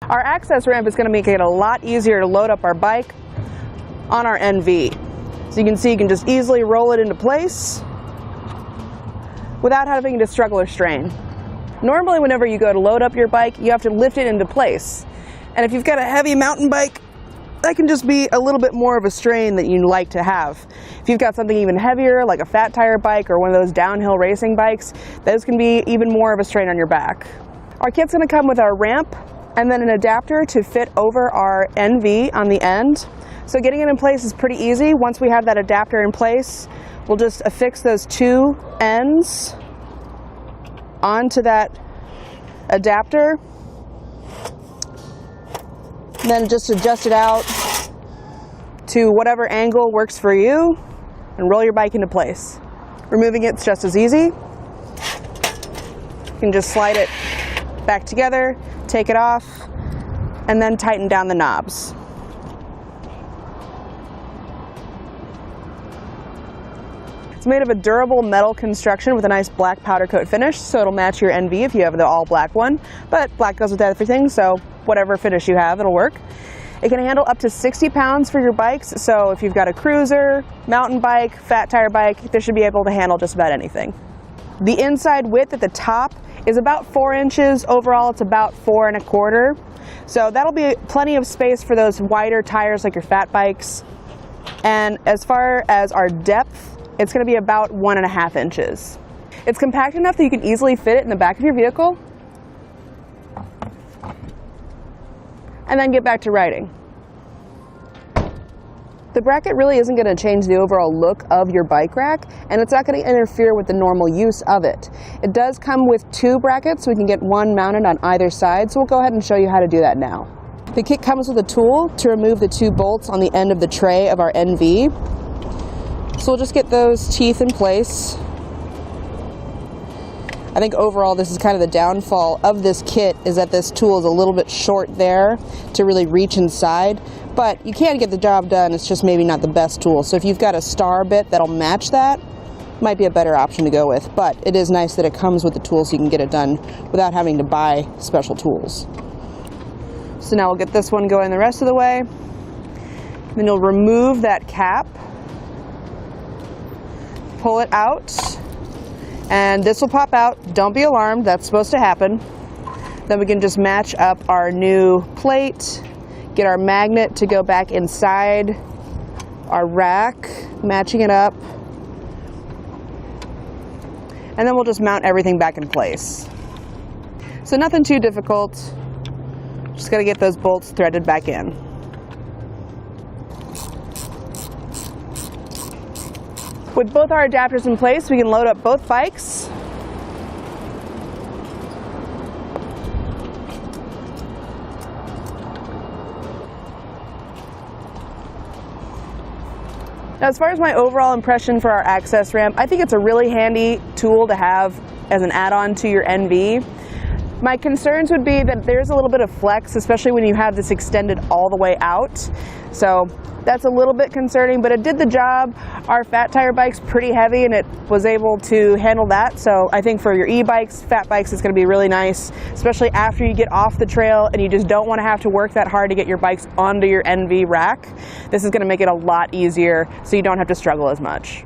Our access ramp is going to make it a lot easier to load up our bike on our NV. So you can see you can just easily roll it into place without having to struggle or strain. Normally whenever you go to load up your bike, you have to lift it into place. And if you've got a heavy mountain bike, that can just be a little bit more of a strain that you like to have. If you've got something even heavier, like a fat tire bike or one of those downhill racing bikes, those can be even more of a strain on your back. Our kit's going to come with our ramp and then an adapter to fit over our NV on the end. So getting it in place is pretty easy. Once we have that adapter in place, we'll just affix those two ends onto that adapter. And then just adjust it out to whatever angle works for you and roll your bike into place. Removing it's just as easy. You can just slide it back together, take it off, and then tighten down the knobs. It's made of a durable metal construction with a nice black powder coat finish, so it'll match your NV if you have the all black one, but black goes with everything, so whatever finish you have, it'll work. It can handle up to 60 pounds for your bikes, so if you've got a cruiser, mountain bike, fat tire bike, this should be able to handle just about anything. The inside width at the top is about 4 inches. Overall, it's about 4 1/4. So that'll be plenty of space for those wider tires like your fat bikes. And as far as our depth, it's going to be about 1.5 inches. It's compact enough that you can easily fit it in the back of your vehicle and then get back to riding. The bracket really isn't going to change the overall look of your bike rack, and it's not going to interfere with the normal use of it. It does come with 2 brackets, so we can get one mounted on either side, so we'll go ahead and show you how to do that now. The kit comes with a tool to remove the 2 bolts on the end of the tray of our NV. So we'll just get those teeth in place. I think overall this is kind of the downfall of this kit, is that this tool is a little bit short there to really reach inside, but you can get the job done. It's just maybe not the best tool. So if you've got a star bit that'll match that, might be a better option to go with, but it is nice that it comes with the tool so you can get it done without having to buy special tools. So now we'll get this one going the rest of the way. Then you'll remove that cap, pull it out, and this will pop out. Don't be alarmed, that's supposed to happen. Then we can just match up our new plate, get our magnet to go back inside our rack, matching it up, and then we'll just mount everything back in place. So nothing too difficult, just got to get those bolts threaded back in. With both our adapters in place, we can load up both bikes. Now, as far as my overall impression for our access ramp, I think it's a really handy tool to have as an add-on to your NV. My concerns would be that there's a little bit of flex, especially when you have this extended all the way out. So that's a little bit concerning, but it did the job. Our fat tire bike's pretty heavy and it was able to handle that. So I think for your e-bikes, fat bikes, it's gonna be really nice, especially after you get off the trail and you just don't wanna have to work that hard to get your bikes onto your NV rack. This is gonna make it a lot easier so you don't have to struggle as much.